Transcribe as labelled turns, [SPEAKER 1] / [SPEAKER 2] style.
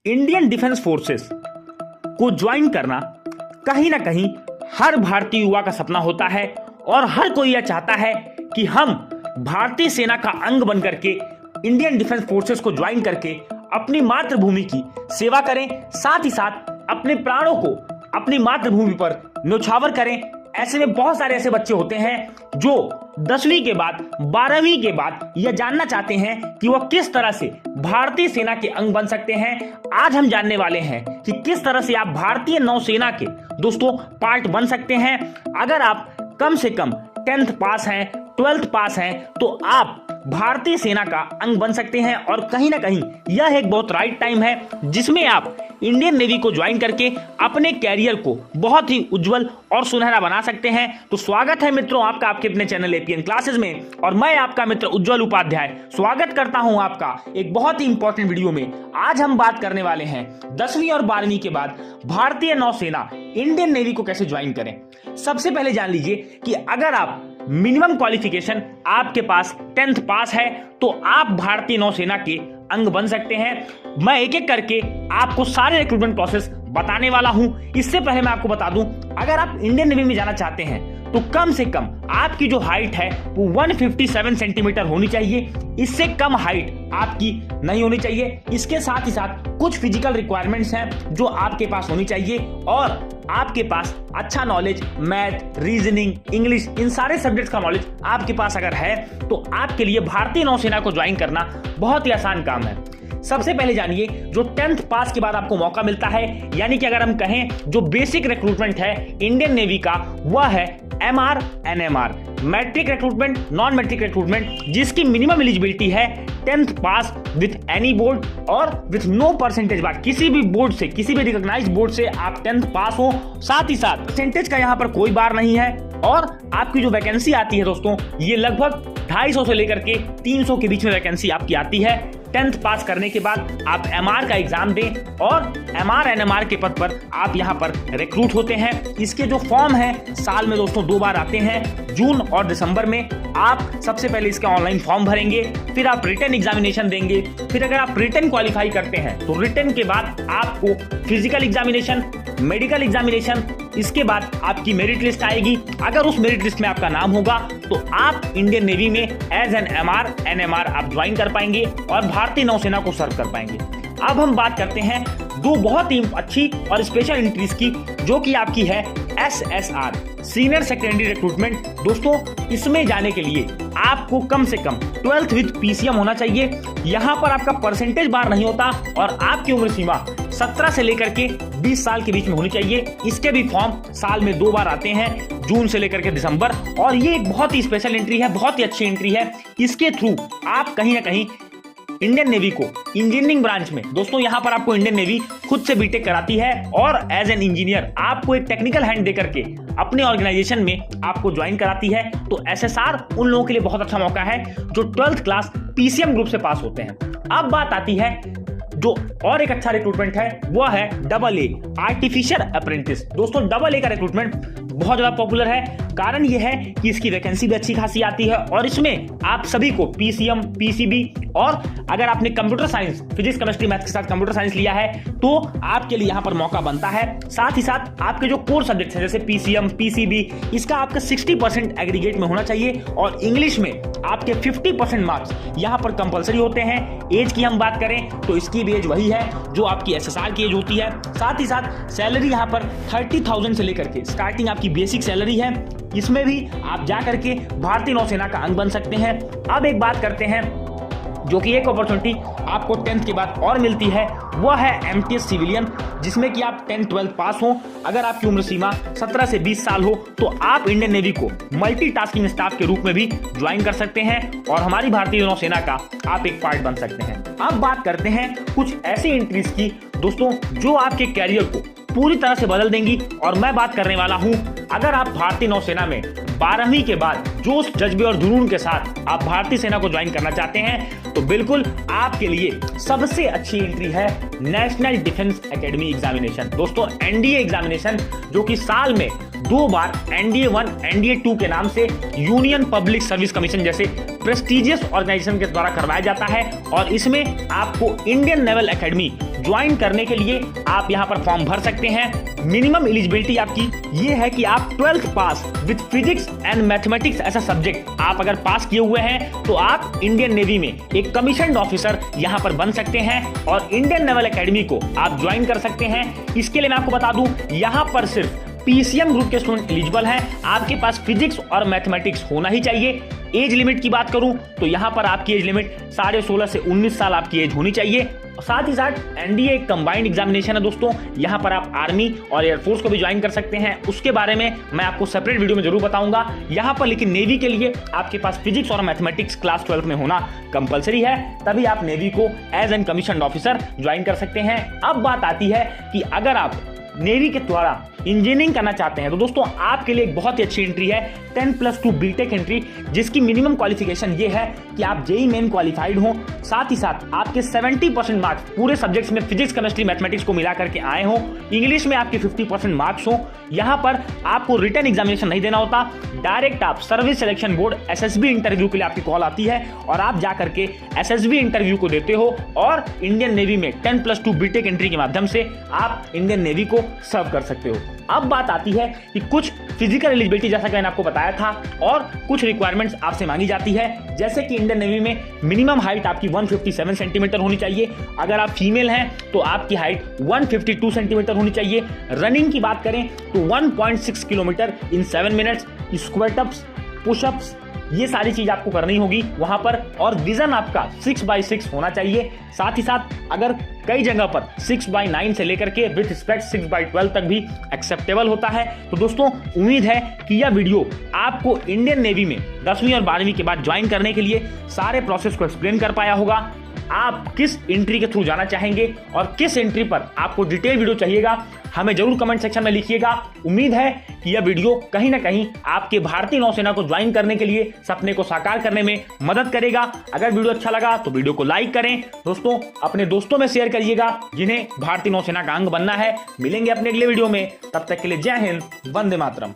[SPEAKER 1] Indian defence forces को join करना कहीं ना कहीं हर भारतीय युवा का सपना होता है और हर कोई यह चाहता है कि हम भारतीय सेना का अंग बन करके इंडियन डिफेंस फोर्सेस को ज्वाइन करके अपनी मातृभूमि की सेवा करें, साथ ही साथ अपने प्राणों को अपनी मातृभूमि पर न्यौछावर करें। ऐसे में बहुत सारे ऐसे बच्चे होते हैं जो 10वीं के बाद 12वीं के बाद यह जानना चाहते हैं कि वह किस तरह से भारतीय सेना के अंग बन सकते हैं। आज हम जानने वाले हैं कि किस तरह से आप भारतीय नौसेना के दोस्तों पार्ट बन सकते हैं। अगर आप कम से कम 10th पास हैं, 12th पास हैं, तो आप भारतीय सेना का अंग बन सकते हैं और कहीं ना कहीं यह एक बहुत राइट टाइम है जिसमें आप इंडियन नेवी को ज्वाइन करके अपने कैरियर को बहुत ही उज्जवल और सुनहरा बना सकते हैं। तो स्वागत है मित्रों आपका आपके अपने चैनल एपीएन क्लासेस में और मैं आपका मित्र उज्जवल उपाध्याय स्वागत करता हूं आपका एक बहुत ही इंपॉर्टेंट वीडियो में। आज हम बात करने वाले हैं 10वीं और 12वीं के बाद भारतीय नौसेना इंडियन नेवी को कैसे ज्वाइन करें। सबसे पहले जान लीजिए कि अगर आप मिनिमम क्वालिफिकेशन आपके पास 10th पास है तो आप भारतीय नौसेना के अंग बन सकते हैं। मैं एक एक करके आपको सारे रिक्रूटमेंट प्रोसेस बताने वाला हूं। इससे पहले मैं आपको बता दूं, अगर आप इंडियन नेवी में जाना चाहते हैं तो कम से कम आपकी जो हाइट है वो 157 सेंटीमीटर होनी चाहिए। इससे कम हाइट आपकी नहीं होनी चाहिए। इसके साथ ही साथ कुछ फिजिकल रिक्वायरमेंट्स हैं जो आपके पास होनी चाहिए और आपके पास अच्छा नॉलेज मैथ, रीजनिंग, इंग्लिश, इन सारे सब्जेक्ट्स का नॉलेज आपके पास अगर है तो आपके लिए भारतीय नौसेना को ज्वाइन करना बहुत ही आसान काम है। सबसे पहले जानिए जो 10th पास के बाद आपको मौका मिलता है, यानी कि अगर हम कहें जो बेसिक रिक्रूटमेंट है इंडियन नेवी का वह है MR NMR, matric recruitment, non matric recruitment, जिसकी मिनिमम एलिजिबिलिटी है 10th pass with any board और विथ नो परसेंटेज बार। किसी भी बोर्ड से, किसी भी रिकॉग्नाइज्ड बोर्ड से आप 10th पास हो। साथ ही साथ परसेंटेज का यहाँ पर कोई बार नहीं है और आपकी जो वैकेंसी आती है दोस्तों ये लगभग 250 से लेकर के 300 के बीच में वैकेंसी आपकी आती है। 10th पास करने के बाद आप MR का एग्जाम दें और MR NMR के पद पर आप यहाँ पर रिक्रूट होते हैं। इसके जो फॉर्म है साल में दोस्तों 2 बार आते हैं, जून और दिसंबर में। आप सबसे पहले इसका ऑनलाइन फॉर्म भरेंगे, फिर आप रिटन एग्जामिनेशन देंगे, फिर अगर आप रिटन क्वालिफाई करते हैं तो रिटन के बाद आपको फिजिकल एग्जामिनेशन, मेडिकल एग्जामिनेशन, इसके बाद आपकी मेरिट लिस्ट आएगी। अगर उस मेरिट लिस्ट में आपका नाम होगा तो आप इंडियन नेवी में एज एन MR NMR आप ज्वाइन कर पाएंगे और भारतीय नौसेना को सर्व कर पाएंगे। अब हम बात करते हैं दो बहुत ही अच्छी और स्पेशल एंट्रीज की, जो कि आपकी है SSR, सीनियर सेकेंडरी रिक्रूटमेंट। दोस्तों इसमें जाने के लिए आपको कम से कम 12th विद PCM होना चाहिए। यहाँ पर आपका परसेंटेज बार नहीं होता और आपकी उम्र सीमा 17 से लेकर के 20 साल के बीच में होनी चाहिए। इसके भी फॉर्म साल में 2 बार आते हैं, जून से लेकर के दिसंबर। और ये एक बहुत ही स्पेशल एंट्री है, बहुत ही अच्छी एंट्री है। इसके थ्रू आप कहीं ना कहीं इंडियन नेवी को इंजीनियरिंग ब्रांच में, दोस्तों यहाँ पर आपको इंडियन नेवी खुद से बीटेक कराती है और एज एन इंजीनियर आपको एक टेक्निकल हैंड देकर के अपने ऑर्गेनाइजेशन में आपको ज्वाइन कराती है। तो SSR उन लोगों के लिए बहुत अच्छा मौका है जो 12th क्लास PCM ग्रुप से पास होते हैं। अब बात आती है जो और एक अच्छा रिक्रूटमेंट है वह है AA, आर्टिफिशियल अप्रेंटिस। दोस्तों AA का रिक्रूटमेंट बहुत ज्यादा पॉपुलर है। कारण यह है कि इसकी वैकेंसी भी अच्छी खासी आती है और इसमें आप सभी को PCM, PCB और अगर आपने computer science, physics, chemistry, maths के साथ कंप्यूटर साइंस लिया है तो आपके लिए यहाँ पर मौका बनता है। साथ ही साथ आपके जो कोर सब्जेक्ट्स हैं जैसे PCM, PCB, इसका आपका 60% एग्रीगेट में होना चाहिए और इंग्लिश में आपके 50% मार्क्स यहाँ पर कंपलसरी होते हैं। एज की हम बात करें तो इसकी भी एज वही है जो आपकी SSR की एज होती है। साथ ही साथ सैलरी यहाँ पर 30,000 से लेकर के स्टार्टिंग आपकी बेसिक सैलरी है। इसमें भी आप जा करके भारतीय नौसेना का अंग बन सकते हैं। अब एक बात करते हैं जो कि एक अपॉर्चुनिटी आपको 10th के बाद और मिलती है, वह है MTS सिविलियन, जिसमें कि आप 10th 12th पास हो। अगर आपकी उम्र सीमा 17 से 20 साल हो तो आप इंडियन नेवी को मल्टीटास्किंग स्टाफ के रूप में भी ज्वाइन कर सकते हैं और हमारी भारतीय नौसेना का आप एक पार्ट बन सकते हैं। अब बात करते हैं कुछ ऐसी एंट्रीज की दोस्तों जो आपके कैरियर को पूरी तरह से बदल देंगी और मैं बात करने वाला हूं, अगर आप भारतीय नौसेना में 12वीं के बाद जोश, जज्बे और जुनून के साथ आप भारतीय सेना को ज्वाइन करना चाहते हैं तो बिल्कुल आपके लिए सबसे अच्छी एंट्री है नेशनल डिफेंस एकेडमी एग्जामिनेशन। दोस्तों एनडीए एग्जामिनेशन जो कि साल में 2 बार एनडीए 1 एनडीए 2 के नाम से यूनियन पब्लिक सर्विस कमीशन जैसे प्रेस्टिजियस ऑर्गेनाइजेशन के द्वारा करवाया जाता है, और इसमें आपको इंडियन नेवल एकेडमी ज्वाइन करने के लिए आप यहां पर फॉर्म भर सकते हैं। मिनिमम एलिजिबिलिटी आपकी ये है कि आप 12th pass with physics and mathematics ऐसा सब्जेक्ट आप अगर पास किए हुए हैं तो आप इंडियन नेवी में एक कमीशन्ड ऑफिसर यहां पर बन सकते हैं और इंडियन नेवल एकेडमी को आप ज्वाइन कर सकते हैं। इसके लिए मैं आपको बता दूं यहां पर सिर्फ पीसीएम ग्रुप के स्टूडेंट एलिजिबल हैं। आपके पास फिजिक्स और मैथमेटिक्स होना ही चाहिए। एज लिमिट की बात करूं तो यहां पर आपकी एज लिमिट 16.5 से 19 साल आपकी एज होनी चाहिए। साथ ही साथ एनडीए एक कंबाइंड एग्जामिनेशन है दोस्तों, यहां पर आप आर्मी और एयरफोर्स को भी ज्वाइन कर सकते हैं। उसके बारे में मैं आपको सेपरेट वीडियो में जरूर बताऊंगा। यहां पर लेकिन नेवी के लिए आपके पास फिजिक्स और मैथमेटिक्स क्लास 12 में होना कंपलसरी है, तभी आप नेवी को as an commissioned officer join कर सकते हैं। अब बात आती है कि अगर आप नेवी के द्वारा इंजीनियरिंग करना चाहते हैं तो दोस्तों आपके लिए एक बहुत ही अच्छी एंट्री है 10+2 बीटेक एंट्री, जिसकी मिनिमम क्वालिफिकेशन ये है कि आप जेईई मेन क्वालिफाइड हो, साथ ही साथ आपके 70% मार्क्स पूरे सब्जेक्ट्स में फिजिक्स केमिस्ट्री मैथमेटिक्स को मिला करके आए हो, इंग्लिश में आपके 50% मार्क्स हो। यहां पर आपको रिटन एग्जामिनेशन नहीं देना होता, डायरेक्ट आप service selection board SSB interview के लिए आपकी कॉल आती है और आप जाकर के एसएसबी इंटरव्यू को देते हो और इंडियन नेवी में 10+2 बीटेक एंट्री के माध्यम से आप इंडियन नेवी को सर्व कर सकते हो। अब बात आती है कि कुछ फिजिकल एलिजिबिलिटी जैसा कि मैंने आपको बताया था और कुछ रिक्वायरमेंट्स आपसे मांगी जाती है, जैसे कि इंडियन नेवी में मिनिमम हाइट आपकी 157 सेंटीमीटर होनी चाहिए। अगर आप फीमेल हैं तो आपकी हाइट 152 सेंटीमीटर होनी चाहिए। रनिंग की बात करें तो 1.6 किलोमीटर इन 7 मिनट्स, स्क्वेटअप्स, पुशअप्स, ये सारी चीज आपको करनी होगी वहां पर, और विजन आपका 6/6 होना चाहिए। साथ ही साथ अगर कई जगह पर 6/9 से लेकर के विथ स्पेक्ट 6/12 तक भी एक्सेप्टेबल होता है। तो दोस्तों उम्मीद है कि यह वीडियो आपको इंडियन नेवी में 10वीं और 12वीं के बाद ज्वाइन करने के लिए सारे प्रोसेस को एक्सप्लेन कर पाया होगा। आप किस एंट्री के थ्रू जाना चाहेंगे और किस एंट्री पर आपको डिटेल वीडियो चाहिएगा हमें जरूर कमेंट सेक्शन में लिखिएगा। उम्मीद है कि यह वीडियो कहीं ना कहीं आपके भारतीय नौसेना को ज्वाइन करने के लिए सपने को साकार करने में मदद करेगा। अगर वीडियो अच्छा लगा तो वीडियो को लाइक करें दोस्तों, अपने दोस्तों में शेयर करिएगा जिन्हें भारतीय नौसेना का अंग बनना है। मिलेंगे अपने अगले वीडियो में, तब तक के लिए जय हिंद, वंदे मातरम।